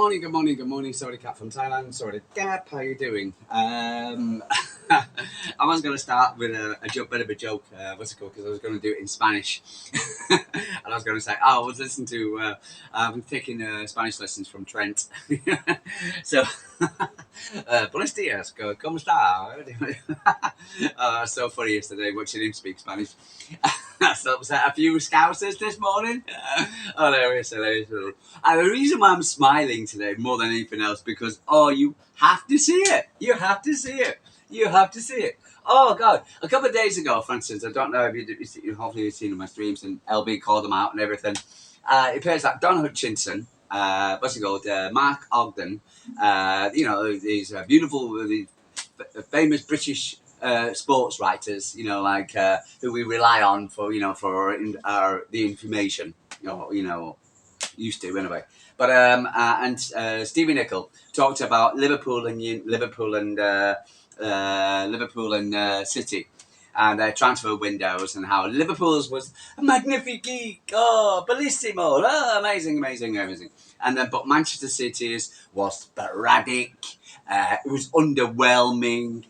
morning. Sorry, Cat from Thailand. Sorry, Gap. How you doing? I was going to start with a bit of a joke. What's it called? Because I was going to do it in Spanish, and I was going to say, I was listening to. I'm taking Spanish lessons from Trent. So, buenos dias. ¿Cómo está? That's so funny yesterday watching him speak Spanish. So upset a few scousers this morning. Hilarious. And the reason why I'm smiling today more than anything else because you have to see it. You have to see it. Oh God! A couple of days ago, for instance, I don't know if hopefully you've seen my streams and LB called them out and everything. It appears that Don Hutchinson, what's he called? Mark Ogden. These beautiful, famous British sports writers, who we rely on for the information, used to anyway. But and Stevie Nicol talked about Liverpool and City and their transfer windows and how Liverpool's was magnifique, bellissimo, amazing. And then, but Manchester City's was sporadic. It was underwhelming.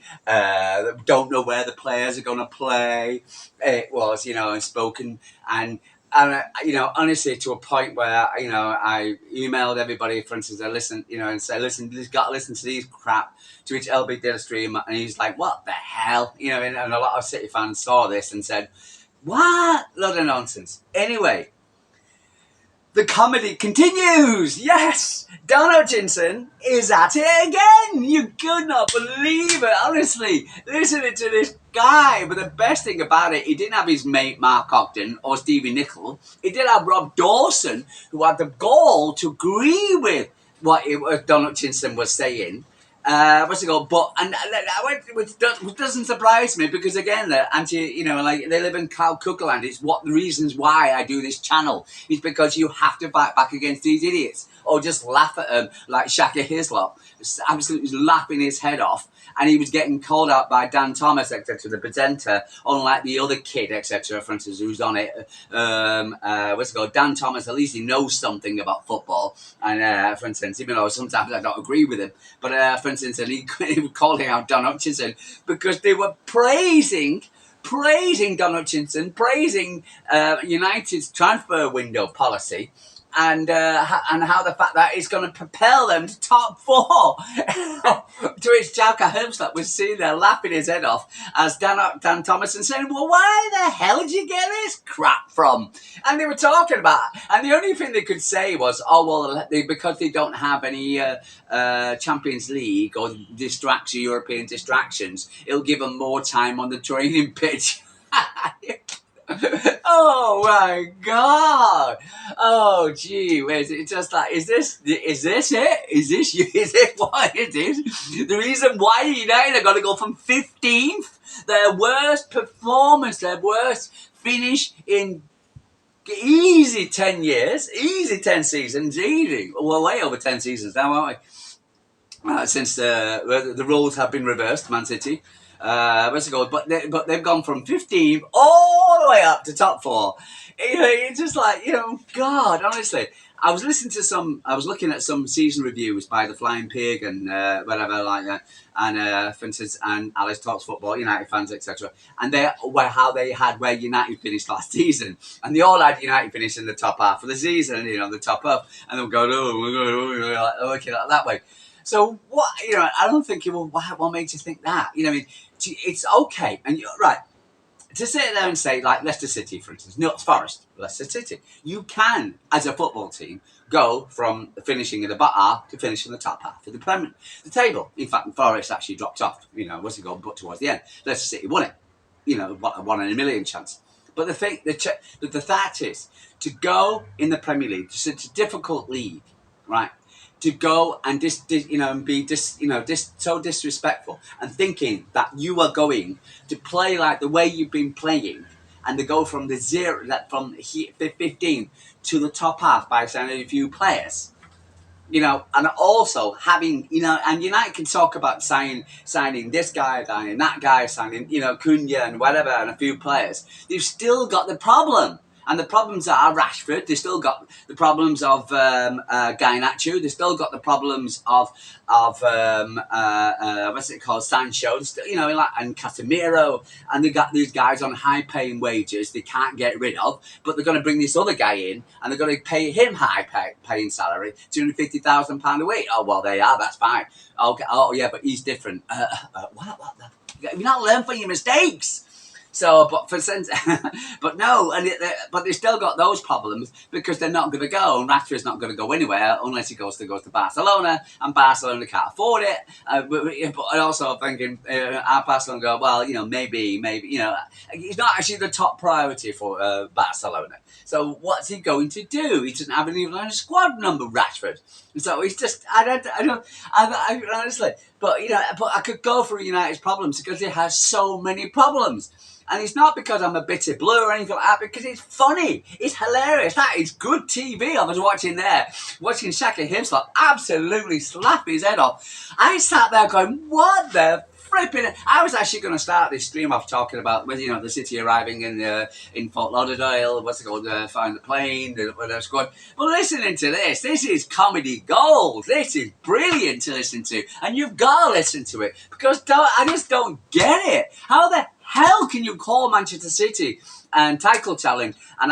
Don't know where the players are going to play. It was, spoken and honestly, to a point where I emailed everybody, for instance, I listened, and say, listen, you've got to listen to these crap. To which LB did a stream, and he's like, "What the hell?" And a lot of City fans saw this and said, "What? Load of nonsense." Anyway. The comedy continues. Yes, Don Hutchinson is at it again. You could not believe it, honestly. Listening to this guy, but the best thing about it, he didn't have his mate Mark Ogden or Stevie Nicol. He did have Rob Dawson, who had the gall to agree with what Don Hutchinson was saying. What's it called? But which doesn't surprise me because again, they're they live in Calcuckland. It's what the reasons why I do this channel is because you have to fight back against these idiots or just laugh at them like Shaka Hislop, absolutely laughing his head off. And he was getting called out by Dan Thomas, etc., the presenter, unlike the other kid, etc., for instance, who's on it. What's it called? Dan Thomas, at least he knows something about football. And, for instance, even though sometimes I don't agree with him, but, for instance, he was calling out Don Hutchinson because they were praising Don Hutchinson, praising United's transfer window policy. And how the fact that it's going to propel them to top four. To which Jalka Herbstad was sitting there laughing his head off as Dan Thomas and saying, well, where the hell did you get this crap from? And they were talking about it. And the only thing they could say was, because they don't have any Champions League or European distractions, it'll give them more time on the training pitch. Oh my God! Oh gee, it's just like, is this it? Is this what it is? The reason why United are going to go from 15th, their worst performance, their worst finish in easy 10 years, easy 10 seasons, easy. Well, way over 10 seasons now, aren't we? Since the roles have been reversed, Man City. What's it called? But they've gone from 15 all the way up to top four. It's just like, God, honestly. I was looking at some season reviews by the Flying Pig and whatever like that, and for instance, and Alice Talks Football, United fans, etc. And where United finished last season, and they all had United finish in the top half of the season, the top up, and they'll go, looking at it that way. So what, I don't think what makes you think that? It's okay. And you're right. To sit there and say, like Leicester City, for instance, not Forest, Leicester City, you can, as a football team, go from finishing in the bottom half to finishing in the top half of the table. In fact, Forest actually dropped off, but towards the end. Leicester City won it, 1 in a million chance. But the fact is, to go in the Premier League, it's such a difficult league, right? To go and be so disrespectful and thinking that you are going to play like the way you've been playing and to go from from 15 to the top half by signing a few players, and also having, and United can talk about signing this guy, signing that guy, signing, Cunha and whatever, and a few players. They've still got the problem. And the problems are Rashford. They still got the problems of Garnacho. They still got the problems of what's it called, Sancho. Still, and Casemiro. And they got these guys on high-paying wages they can't get rid of. But they're going to bring this other guy in, and they're going to pay him high-paying salary, £250,000 a week. Oh well, they are. That's fine. Okay. Oh yeah, but he's different. What? You've not learned from your mistakes. So, but no, but they still got those problems because they're not going to go, and Rashford's not going to go anywhere unless he goes to Barcelona, and Barcelona can't afford it. But I also thinking, our Barcelona go, well, maybe, he's not actually the top priority for Barcelona. So what's he going to do? He doesn't have even a squad number, Rashford. So he's just, I honestly, but I could go through United's problems because it has so many problems. And it's not because I'm a bitter blue or anything like that, because it's funny. It's hilarious. That is good TV. I was watching Shaka Hislop absolutely slap his head off. I sat there going, what the flipping... I was actually going to start this stream off talking about, the City arriving in Fort Lauderdale, find the plane, the squad. But listening to this is comedy gold. This is brilliant to listen to. And you've got to listen to it, because I just don't get it. How the hell can you call Manchester City and title challenge and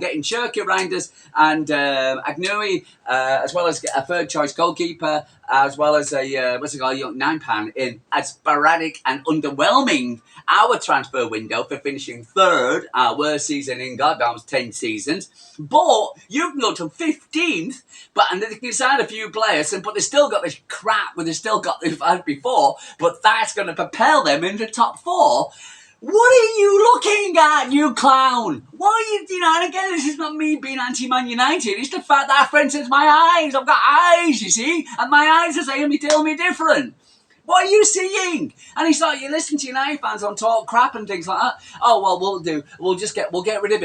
getting Cherky Reinders and Agnui, as well as a third choice goalkeeper, as well as a young nypan in as sporadic and underwhelming our transfer window for finishing third, our worst season in goddamn 10 seasons. But you can go to 15th, and they can sign a few players, but they still got this crap where they still got this as before, but that's going to propel them into top 4. What are you looking at, you clown? Why are you, and again, this is not me being anti-Man United. It's the fact that, for instance, my eyes, I've got eyes, you see, and my eyes are saying tell me different. What are you seeing? And it's like, you listen to United fans on talk crap and things like that. Oh, well, we'll get rid of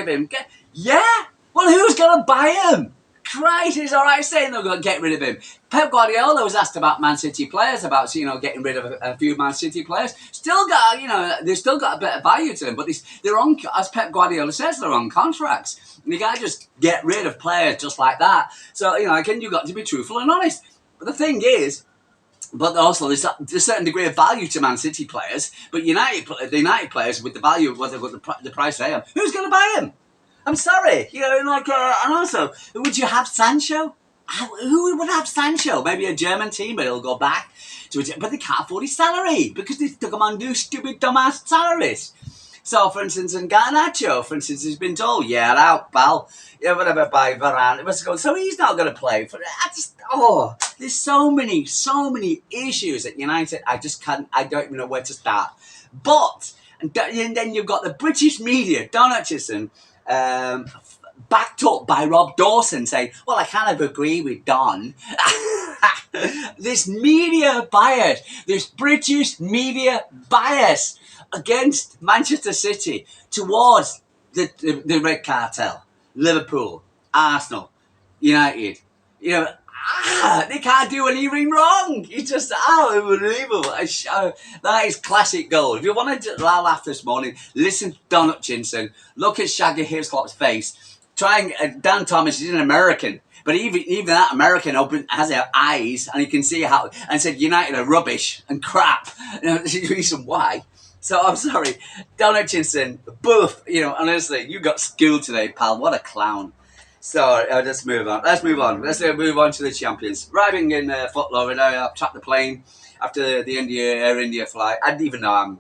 him. Yeah? Well, who's going to buy him? Christ, it's all right saying they're going to get rid of him. Pep Guardiola was asked about Man City players, about getting rid of a few Man City players. Still got, they've still got a bit of value to them, but they're on, as Pep Guardiola says, they're on contracts. You can't just get rid of players just like that. So, again, you've got to be truthful and honest. But the thing is, but also there's a certain degree of value to Man City players, but the United players with the value of what the price they have, who's going to buy them? I'm sorry, and also, would you have Sancho? Who would have Sancho? Maybe a German team, but he'll go back to it. But they can't afford his salary because they took him on new stupid dumbass salaries. So, for instance, in Garnacho, for instance, he's been told, yeah, out, pal. Yeah, whatever, by Varane. So he's not going to play. There's so many issues at United. I don't even know where to start. But, and then you've got the British media, Don Hutchinson, backed up by Rob Dawson saying, well, I kind of agree with Don. This media bias, this British media bias against Manchester City towards the Red Cartel, Liverpool, Arsenal, United. They can't do anything wrong. It's just unbelievable. That is classic gold. If you wanted to laugh this morning, listen to Don Hutchinson. Look at Shaggy Hislop's face. Dan Thomas is an American, but even that American has their eyes, and you can see how, and said United are rubbish and crap. There's a reason why. So I'm sorry, Don Hutchinson, boof. Honestly, you got schooled today, pal. What a clown. So let's move on. Let's move on to the champions. Arriving in Fort Lauderdale, I tracked the plane after the Air India flight. I didn't even know I'm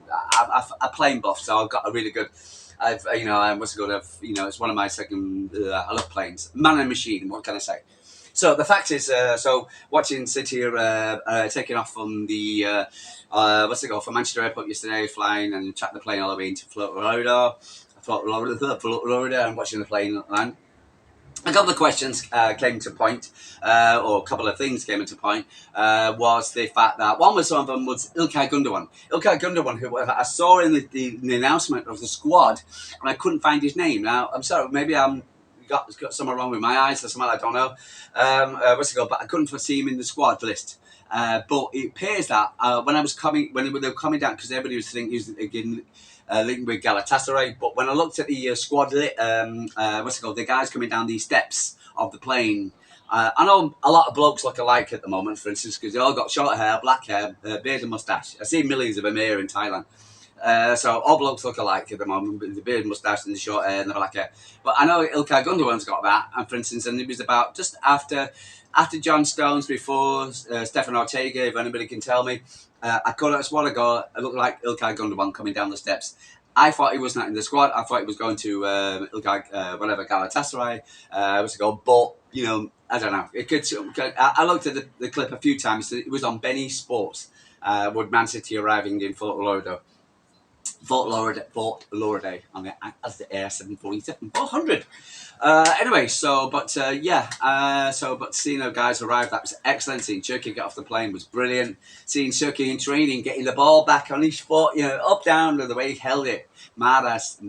a plane buff, so I've got a really good. It's one of my second. I love planes, man and machine. What can I say? So the fact is, watching City taking off from the from Manchester Airport yesterday, flying and tracked the plane all the way into Fort Lauderdale, and watching the plane land. A couple of questions came to point, or a couple of things came into point, was the fact that one of them was İlkay Gundogan, who I saw in the announcement of the squad, and I couldn't find his name. Now, I'm sorry, maybe got something wrong with my eyes or something, I don't know. But I couldn't see him in the squad list. But it appears that when they were coming down, because everybody was thinking he was again linked with Galatasaray. But when I looked at the squad, the guys coming down these steps of the plane. I know a lot of blokes look alike at the moment, for instance, because they all got short hair, black hair, beard and moustache. I see millions of them here in Thailand. So all blokes look alike at the moment, with the beard, moustache, and the short hair and the black hair. But I know Ilkay Gundogan's got that, and for instance, and it was about just after John Stones, before Stefan Ortega, if anybody can tell me. I could have sworn it looked like Ilkay Gundogan coming down the steps. I thought he was not in the squad. I thought he was going to Galatasaray. But I don't know. It could. I looked at the clip a few times. It was on Benny Sports. With Man City arriving in Fort Lauderdale on the Air 747-400. Anyway, but seeing those guys arrive, that was excellent. Seeing Turkey get off the plane was brilliant. Seeing Turkey in training, getting the ball back on his foot, up, down, the way he held it. Mahrez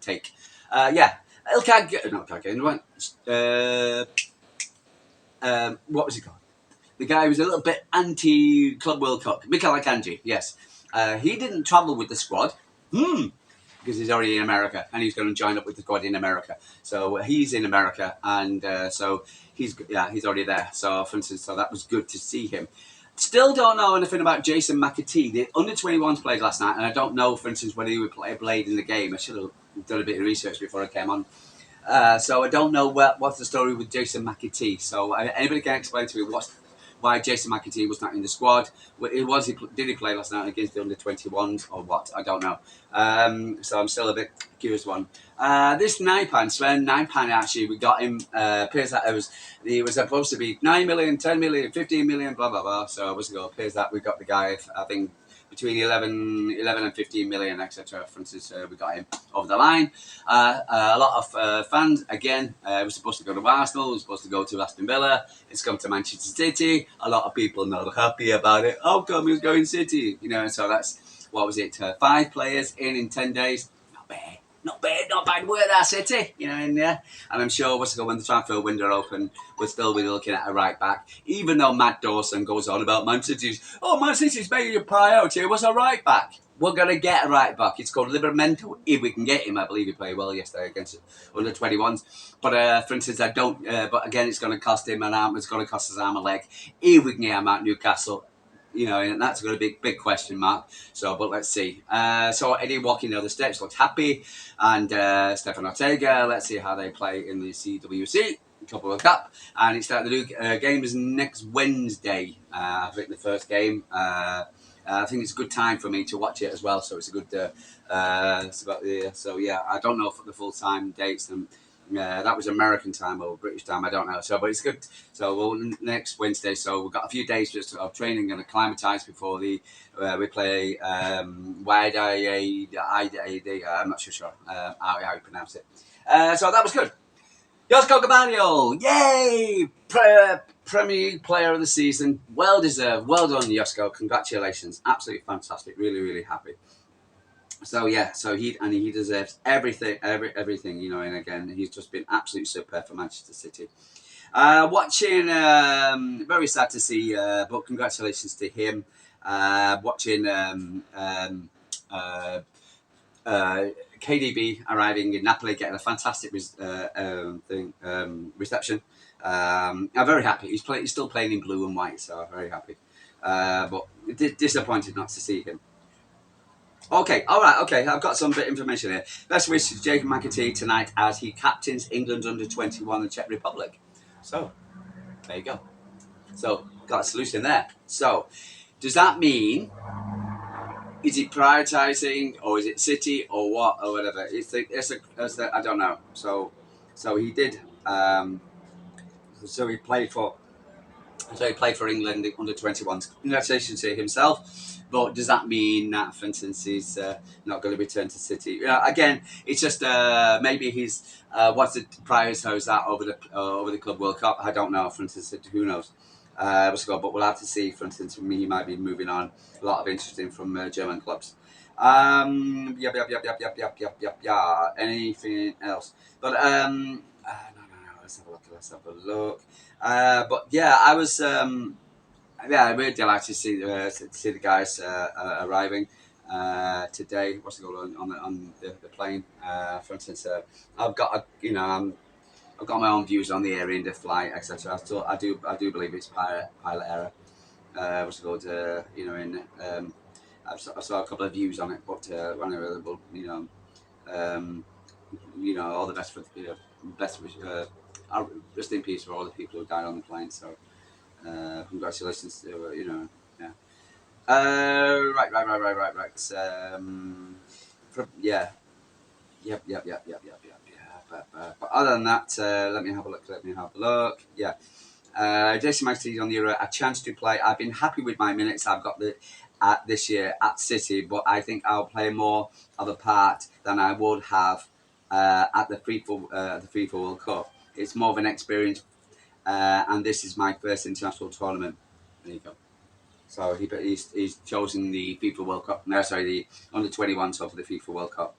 take. What was he called? The guy who was a little bit anti-Club World Cup. Mikel Akanji, yes. He didn't travel with the squad. Because he's already in America, and he's going to join up with the squad in America. So he's in America, and so he's already there. So for instance, that was good to see him. Still don't know anything about Jason McAtee. The under-21s played last night, and I don't know, for instance, whether he would played in the game. I should have done a bit of research before I came on. So I don't know what's the story with Jason McAtee. So anybody can explain to me why Jason McAtee was not in the squad? Did he play last night against the under-21s or what? I don't know. So I'm still a bit curious one. This nypan, Sven nypan, actually, we got him. Appears that he was supposed to be 9 million, 10 million, 15 million, blah, blah, blah. So appears that we got the guy, I think, between 11 and 15 million, etc. For instance, we got him over the line. A lot of fans, again, was supposed to go to Arsenal, was supposed to go to Aston Villa. It's come to Manchester City. A lot of people not happy about it. How come he's going City? So that's, 5 players in 10 days. Not bad work that City, and I'm sure when the transfer window open, we'll still be looking at a right back. Even though Matt Dawson goes on about Man City's making a priority, it was a right back. We're going to get a right back. It's called Livramento, if we can get him. I believe he played well yesterday against under 21s. But for instance, I don't. But again, it's going to cost him an arm. It's going to cost his arm a leg. If we can get him out Newcastle. And that's going to be a big question mark. So, but let's see. So Eddie walking down the steps looked happy, and Stefan Ortega. Let's see how they play in the CWC Club World Cup, and it's starting to do games next Wednesday. I think the first game. I think it's a good time for me to watch it as well. So it's a good. I don't know for the full time dates and. That was American time or British time, I don't know. So, but it's good. So next Wednesday. So we've got a few days just of training and acclimatise before we play Wide I'm not sure how you pronounce it. So that was good. Josko Gabadio, yay! Premier Player of the Season, well deserved. Well done, Josko. Congratulations, absolutely fantastic. Really, really happy. So he deserves everything, and again, he's just been absolutely superb for Manchester City. Watching, very sad to see, but congratulations to him. Watching KDB arriving in Napoli, getting a fantastic reception. I'm very happy. He's still playing in blue and white, so I'm very happy. But disappointed not to see him. Okay, all right, okay. I've got some bit of information here. Best wishes to Jacob McAtee tonight as he captains England under-21 and Czech Republic. So, there you go. So, got a solution there. So, does that mean, is it prioritising, or is it City, or what, or whatever? I don't know. So he did. So he played for England under 21s. Congratulations to himself. But does that mean that, for instance, he's not going to return to City? Again, it's just maybe he's wants to prioritise that over the Club World Cup. I don't know. For instance, who knows? But we'll have to see. For instance, he might be moving on. A lot of interest from German clubs. Anything else? But no. Let's have a look. But yeah, I was. I'm really delighted to see the guys arriving. today. What's it called on the plane? For instance, I've got I've got my own views on the area and the flight, etc. I do believe it's pilot error. What's it called? I saw a couple of views on it, but um, all the best for rest in peace for all the people who died on the plane. So congratulations to yeah. Right. Yeah. Yep. But other than that, let me have a look. Yeah. Jason Mactee on the Euro, a chance to play. I've been happy with my minutes I've got this year at City, but I think I'll play more of a part than I would have at the FIFA World Cup. It's more of an experience, and this is my first international tournament. There you go. So he's chosen the FIFA World Cup. No, sorry, the under-21 for the FIFA World Cup.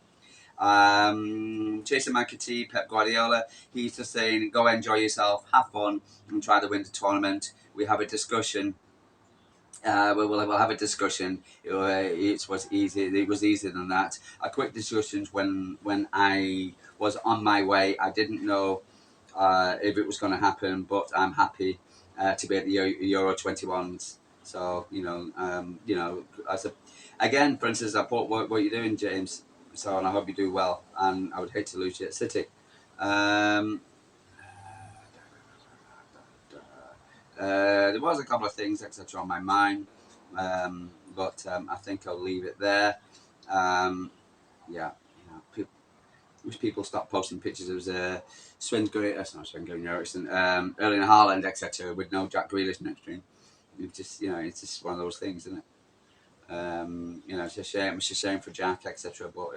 Jason McAtee, Pep Guardiola, he's just saying, go enjoy yourself, have fun, and try to win the tournament. We have a discussion. We'll have a discussion. It was easy. It was easier than that. A quick discussion when I was on my way. I didn't know if it was going to happen, but I'm happy to be at the Euro 21s. So again, for instance, I thought what you're doing, James. So, and I hope you do well. And I would hate to lose you at City. There was a couple of things, etc., on my mind, but I think I'll leave it there. Wish people stop posting pictures of Ericsson, Erling Haaland, etc., with no Jack Grealish next to him. It's just one of those things, isn't it? It's a shame. It's a shame for Jack, etc. But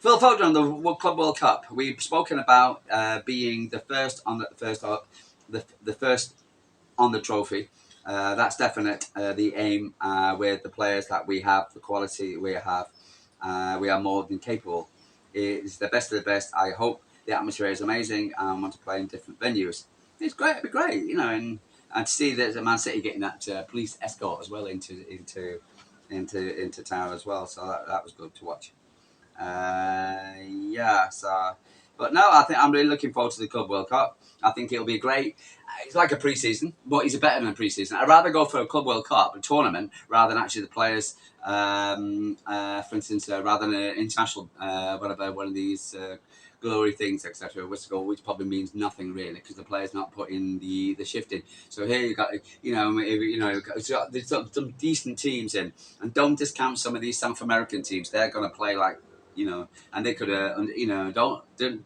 Phil Foden on the Club World Cup. We've spoken about being the first on the first on the trophy. That's definite. The aim with the players that we have, the quality we have, we are more than capable. It's the best of the best. I hope the atmosphere is amazing. I want to play in different venues. It's great. It'd be great, and to see that Man City getting that police escort as well into town as well. So that was good to watch. But no, I think I'm really looking forward to the Club World Cup. I think it'll be great. It's like a pre-season, but it's better than a pre-season. I'd rather go for a Club World Cup, a tournament, rather than actually the players. For instance, rather than an international, one of these glory things, etc., which probably means nothing really because the players not putting the shift in. So here you got there's some decent teams in, and don't discount some of these South American teams. They're going to play like. And they could,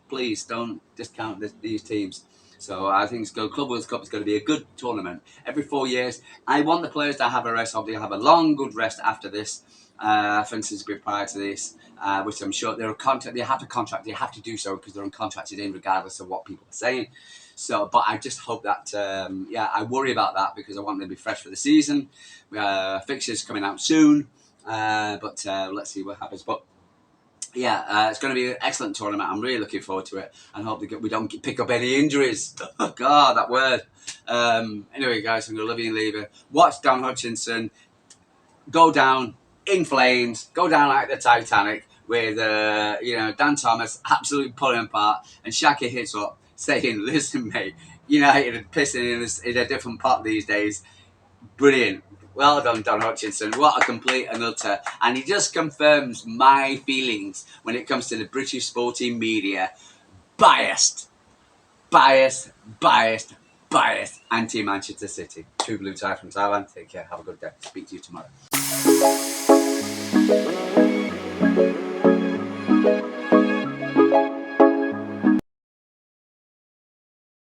please don't discount these teams. So I think Club World Cup is going to be a good tournament. Every 4 years, I want the players to have a rest. Obviously, have a long, good rest after this. For instance, prior to this, which I'm sure they're they have to contract. They have to do so because they're uncontracted in, regardless of what people are saying. So, but I just hope that, I worry about that because I want them to be fresh for the season. Fixtures coming out soon, but let's see what happens. But it's going to be an excellent tournament. I'm really looking forward to it, and hope we don't pick up any injuries. Oh God, that word. Anyway, guys, I'm going to love you and leave you. Watch Dan Hutchinson go down in flames, go down like the Titanic, with Dan Thomas absolutely pulling him apart, and Shaka hits up saying, "Listen, mate, United are pissing in a different pot these days." Brilliant. Well done, Don Hutchinson. What a complete and utter. And he just confirms my feelings when it comes to the British sporting media. Biased. Anti-Manchester City. True Blue Tie from Thailand. Take care. Have a good day. Speak to you tomorrow.